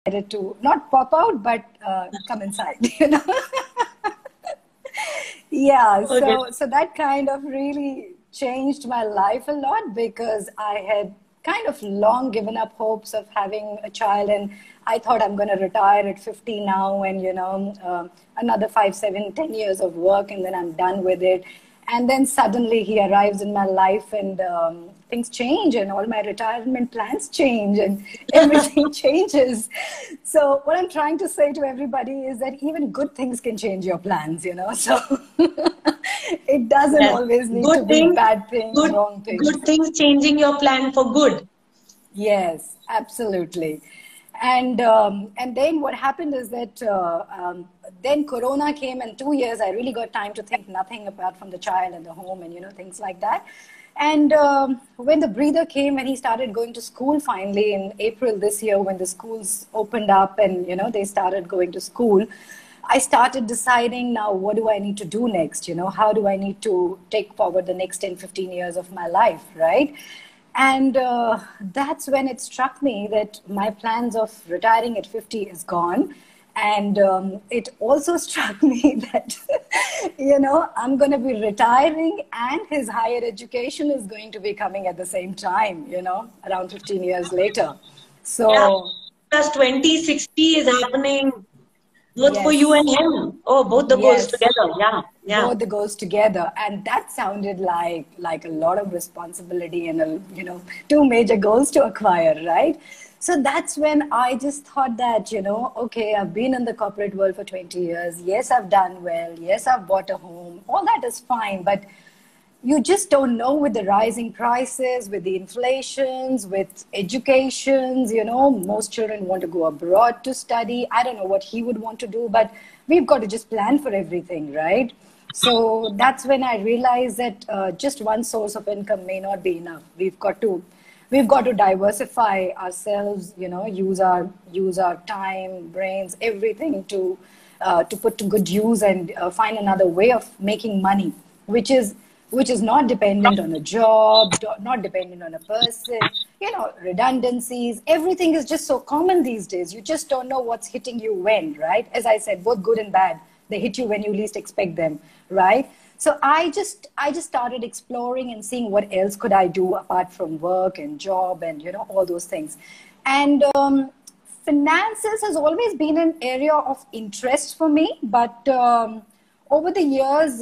decided to not pop out, but come inside, you know. Yeah, Okay. so that kind of really changed my life a lot because I had kind of long given up hopes of having a child, and I thought I'm going to retire at 50 now, and another 5, 7, 10 years of work, and then I'm done with it. And then suddenly he arrives in my life, and things change, and all my retirement plans change, and everything changes. So what I'm trying to say to everybody is that even good things can change your plans, you know. So it doesn't Yes. always need to Good be things, bad things, good, wrong things. good things changing your plan for good. Yes, absolutely. And then what happened is that then Corona came, and 2 years I really got time to think nothing apart from the child and the home and things like that. And when the breather came, when he started going to school finally in April this year, when the schools opened up and they started going to school, I started deciding, now what do I need to do next? How do I need to take forward the next 10, 15 years of my life, right? And that's when it struck me that my plans of retiring at 50 is gone. And it also struck me that, I'm going to be retiring and his higher education is going to be coming at the same time, around 15 years later. Yeah. So, Plus 2060 is happening both for you yes, and him. Oh, both the goals yes. together. Yeah. Yeah. Both the goes together, and that sounded like a lot of responsibility and two major goals to acquire, right? So that's when I just thought that okay, I've been in the corporate world for 20 years. Yes, I've done well. Yes, I've bought a home. All that is fine, but you just don't know, with the rising prices, with the inflations, with educations, most children want to go abroad to study. I don't know what he would want to do, but we've got to just plan for everything, right? So that's when I realized that just one source of income may not be enough. We've got to diversify ourselves, use our time, brains, everything to put to good use, and find another way of making money, which is not dependent on a job, not dependent on a person, redundancies. Everything is just so common these days. You just don't know what's hitting you when, right? As I said, both good and bad, they hit you when you least expect them, right? So I just started exploring and seeing what else could I do apart from work and job and, all those things. And finances has always been an area of interest for me, but over the years,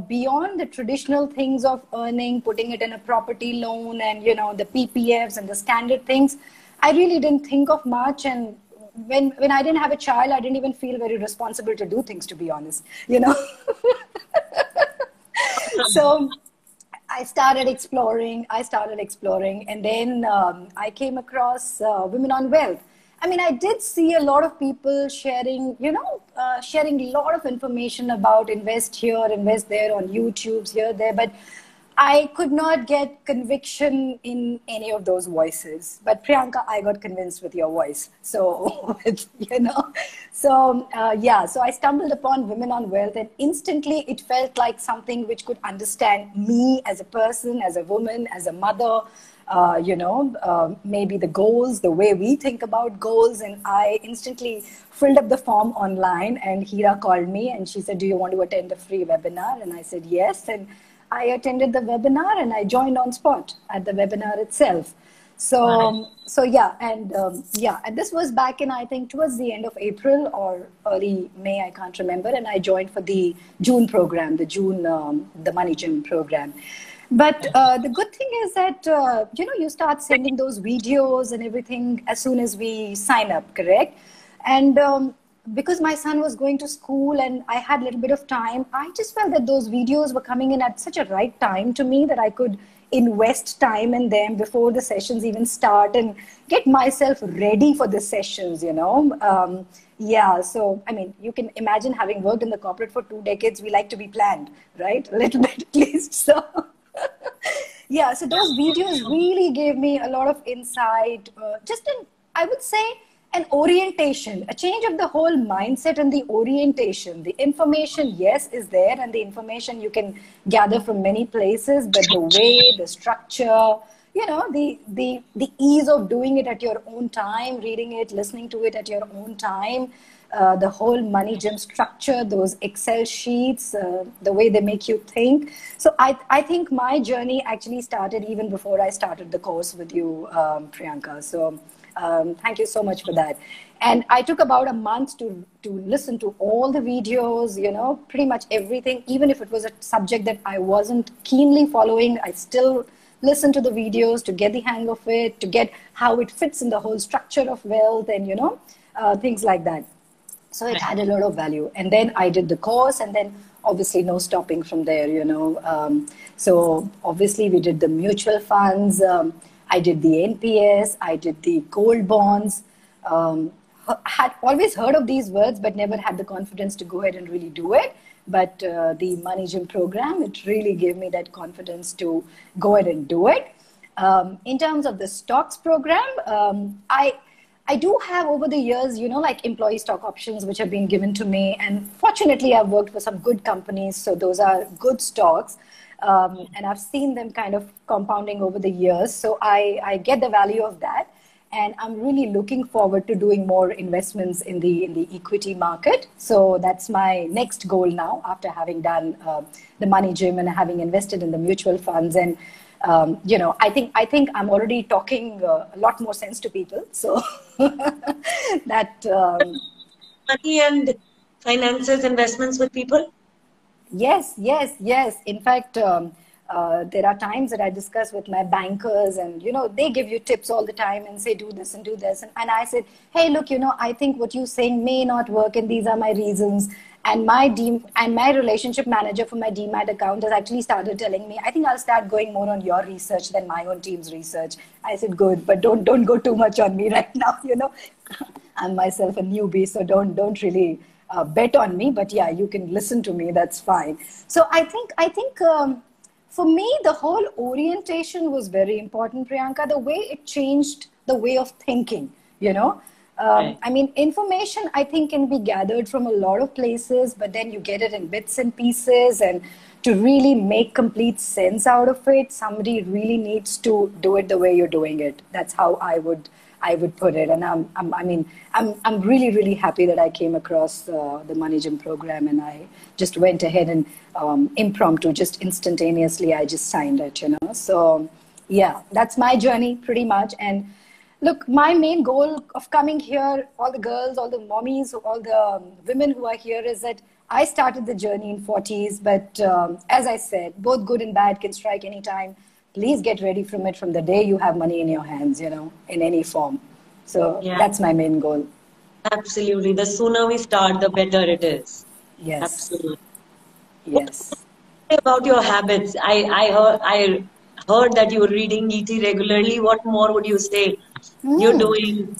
beyond the traditional things of earning, putting it in a property loan and, the PPFs and the standard things, I really didn't think of much. And when I didn't have a child, I didn't even feel very responsible to do things, to be honest, So I started exploring, and then I came across Women on Wealth. I mean, I did see a lot of people sharing, sharing a lot of information about invest here, invest there on YouTube's here, there, but I could not get conviction in any of those voices. But Priyanka, I got convinced with your voice. So, so I stumbled upon Women on Wealth, and instantly it felt like something which could understand me as a person, as a woman, as a mother, maybe the goals, the way we think about goals. And I instantly filled up the form online, and Hira called me and she said, do you want to attend a free webinar? And I said, yes. And I attended the webinar and I joined on spot at the webinar itself. So and this was back in, I think, towards the end of April or early May, I can't remember. And I joined for the June program, the Money Gym program. But the good thing is that, you start sending those videos and everything as soon as we sign up, correct? And because my son was going to school and I had a little bit of time, I just felt that those videos were coming in at such a right time to me that I could invest time in them before the sessions even start and get myself ready for the sessions, so, I mean, you can imagine, having worked in the corporate for 2 decades, we like to be planned, right? A little bit at least. So, so those videos really gave me a lot of insight, I would say, an orientation, a change of the whole mindset and the orientation. The information, yes, is there, and the information you can gather from many places, but the way, the structure, you know, the ease of doing it at your own time, reading it, listening to it at your own time, the whole money gym structure, those Excel sheets, the way they make you think. So I think my journey actually started even before I started the course with you, Priyanka. So thank you so much for that. And I took about a month to listen to all the videos, you know, pretty much everything. Even if it was a subject that I wasn't keenly following, I still listened to the videos to get the hang of it, to get how it fits in the whole structure of wealth and, you know, things like that. So it had a lot of value. And then I did the course, and then obviously no stopping from there, you know. So obviously we did the mutual funds. I did the NPS. I did the gold bonds. Had always heard of these words, but never had the confidence to go ahead and really do it. But the Money Gym program, it really gave me that confidence to go ahead and do it. In terms of the stocks program, I do have over the years, you know, like employee stock options, which have been given to me. And fortunately, I've worked for some good companies. So those are good stocks. And I've seen them kind of compounding over the years. So I get the value of that. And I'm really looking forward to doing more investments in the equity market. So that's my next goal now, after having done the Money Gym and having invested in the mutual funds. And you know, I think I'm already talking a lot more sense to people. So that Money and finances, investments with people? yes. In fact, there are times that I discuss with my bankers, and you know, they give you tips all the time and say do this and do this, and I said, hey, look, you know, I think what you're saying may not work, and these are my reasons. And my relationship manager for my Demat account has actually started telling me, I think I'll start going more on your research than my own team's research. I said, good, but don't go too much on me right now. You know, I'm myself a newbie, so don't really bet on me. But yeah, you can listen to me. That's fine. So I think for me, the whole orientation was very important, Priyanka. The way it changed the way of thinking. You know. I mean, information, I think, can be gathered from a lot of places, but then you get it in bits and pieces. And to really make complete sense out of it, somebody really needs to do it the way you're doing it. That's how I would put it. And I'm really, really happy that I came across the Money Gym program, and I just went ahead and impromptu, just instantaneously, I just signed it, you know. So yeah, that's my journey pretty much. And look, my main goal of coming here, all the girls, all the mommies, all the women who are here, is that I started the journey in 40s. But as I said, both good and bad can strike anytime. Please get ready from it from the day you have money in your hands, you know, in any form. So that's my main goal. Absolutely. The sooner we start, the better it is. Yes. Absolutely. Yes. What about your habits? I heard that you were reading ET regularly. What more would you say you're doing?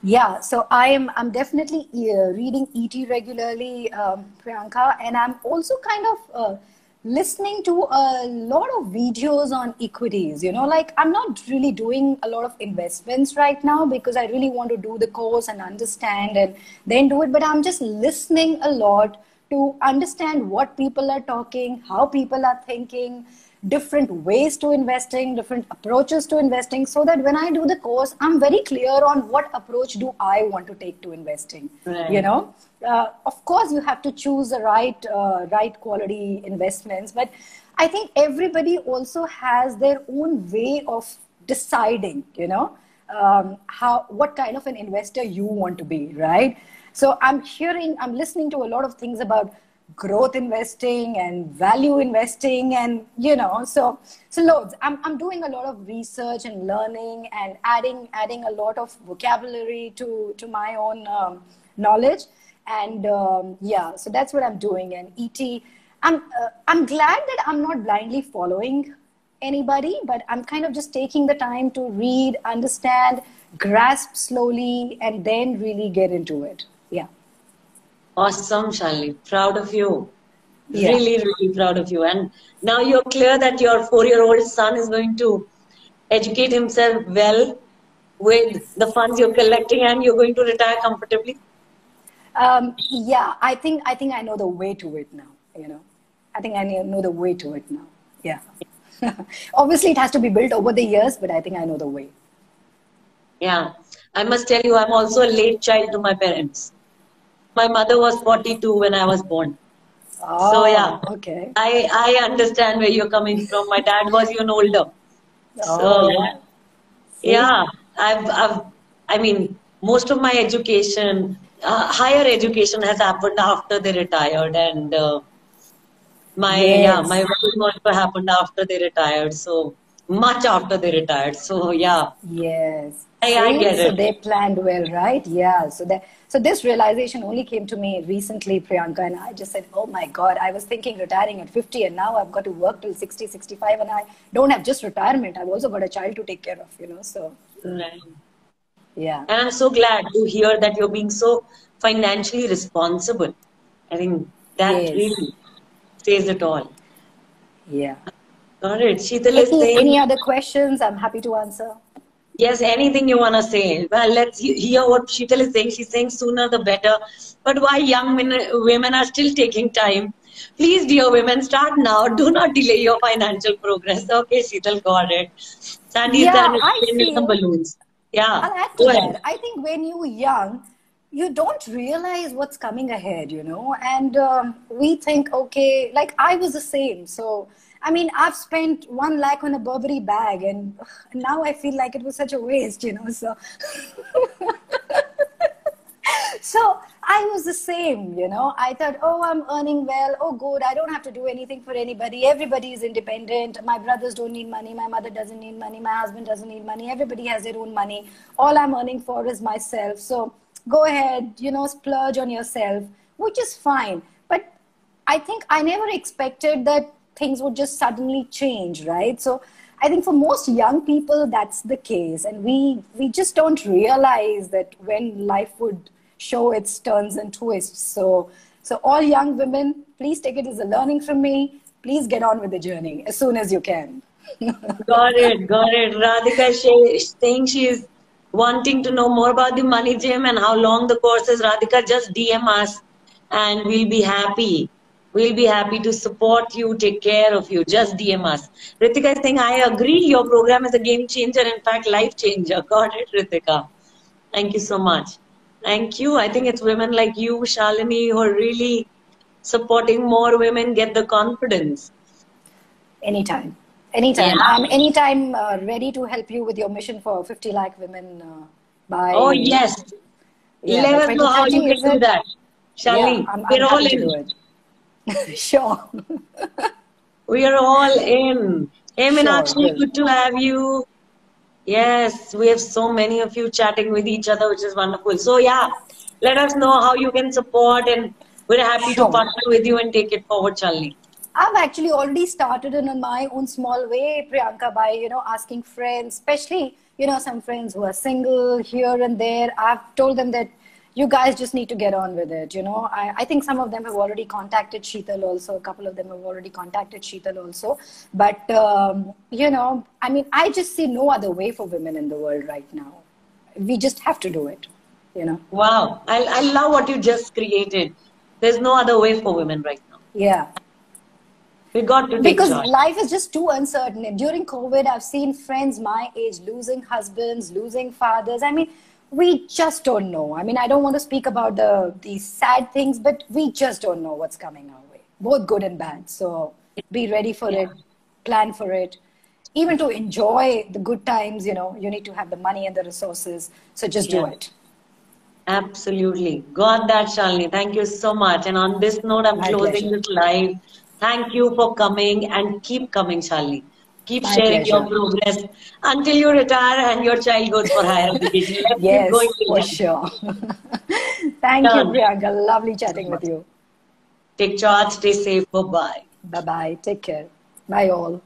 Yeah, so I'm definitely reading ET regularly, Priyanka, and I'm also kind of listening to a lot of videos on equities. You know, like I'm not really doing a lot of investments right now because I really want to do the course and understand and then do it. But I'm just listening a lot to understand what people are talking, how people are thinking, different ways to investing, different approaches to investing, so that when I do the course, I'm very clear on what approach do I want to take to investing. Right. You know, of course, you have to choose the right quality investments, but I think everybody also has their own way of deciding, you know, what kind of an investor you want to be, right? So I'm listening to a lot of things about growth investing and value investing, and you know, so loads. I'm doing a lot of research and learning and adding a lot of vocabulary to my own knowledge, and yeah, so that's what I'm doing. And I'm glad that I'm not blindly following anybody, but I'm kind of just taking the time to read, understand, grasp slowly, and then really get into it. Yeah. Awesome, Shalini. Proud of you. Yeah. Really, really proud of you. And now you're clear that your 4-year-old son is going to educate himself well with the funds you're collecting, and you're going to retire comfortably. Yeah, I think I know the way to it now. You know, I think I know the way to it now. Yeah. Obviously, it has to be built over the years, but I think I know the way. Yeah. I must tell you, I'm also a late child to my parents. My mother was 42 when I was born. So yeah, Oh, okay. I understand where you're coming from. My dad was even older. Oh, So yeah. See? yeah, I mean, most of my education, higher education has happened after they retired, and my Yes. wedding also happened after they retired. So much after they retired. So yeah, Yes. I See, get so it. they planned well, right? Yeah. So this realization only came to me recently, Priyanka, and I just said, "Oh my God, I was thinking retiring at 50, and now I've got to work till 60, 65, and I don't have just retirement. I've also got a child to take care of, So Right. yeah. And I'm so glad to hear that you're being so financially responsible. I think that Yes. really says it all. Yeah. Got it. Sheetal is Any saying, other questions? I'm happy to answer. yes, anything you want to say. Well, let's hear what Sheetal is saying. She's saying sooner the better. But why young women are still taking time? Please, dear women, start now. Do not delay your financial progress. Okay, Sheetal, got it. Sandy's Yeah, done I explaining some feel balloons. Yeah, I'll add to go ahead. that. I think when you're young, you don't realize what's coming ahead, and we think, okay, like I was the same. So, I mean, I've spent 1 lakh on a Burberry bag, and now I feel like it was such a waste. So, so I was the same. I thought, oh, I'm earning well. Oh, good. I don't have to do anything for anybody. Everybody is independent. My brothers don't need money. My mother doesn't need money. My husband doesn't need money. Everybody has their own money. All I'm earning for is myself. So go ahead, splurge on yourself, which is fine. But I think I never expected that things would just suddenly change, right? So I think for most young people, that's the case. And we just don't realize that when life would show its turns and twists. So all young women, please take it as a learning from me. Please get on with the journey as soon as you can. Got it, got it. Radhika saying she is wanting to know more about the money gym and how long the course is. Radhika, just DM us and we'll be happy. We'll be happy to support you, take care of you. Just DM us. Ritika is saying, I agree, your program is a game changer, in fact, life changer. Got it, Ritika. Thank you so much. Thank you. I think it's women like you, Shalini, who are really supporting more women get the confidence. Anytime. Yeah. Anytime. I'm anytime ready to help you with your mission for 50 lakh women Oh, by, yes. yeah, by Let us know how 2030, you can is do it? that. Yeah, Shalini, I'm we're all happy to in. do it. Sure. We are all in. Hey, Sure, Meenakshi, will. good to have you. Yes, we have so many of you chatting with each other, which is wonderful. So, yeah, let us know how you can support, and we're happy to Sure. partner with you and take it forward, Shalini. I've actually already started in my own small way, Priyanka, by, asking friends, especially, some friends who are single here and there. I've told them that you guys just need to get on with it. I think some of them have already contacted Sheetal also. A couple of them have already contacted Sheetal also. But, I mean, I just see no other way for women in the world right now. We just have to do it. Wow, I love what you just created. There's no other way for women right now. Yeah. We got to take Because charge. life is just too uncertain. During COVID, I've seen friends my age losing husbands, losing fathers. I mean, we just don't know. I mean, I don't want to speak about the sad things, but we just don't know what's coming our way, both good and bad. So be ready for Yeah. it, plan for it. Even to enjoy the good times, you need to have the money and the resources. So just do Yeah. it. Absolutely. Got that, Shalini. Thank you so much. And on this note, I'm My closing pleasure. this live. Thank you for coming and keep coming, Shalini. Keep My sharing your pleasure. progress until you retire and your child goes for higher education. Let's keep going Yes, till for then. sure. Thank you, Done. Priyanka. Lovely Thank you so chatting with much. you. Take charge, stay safe. Bye bye. Bye bye. Take care. Bye, all.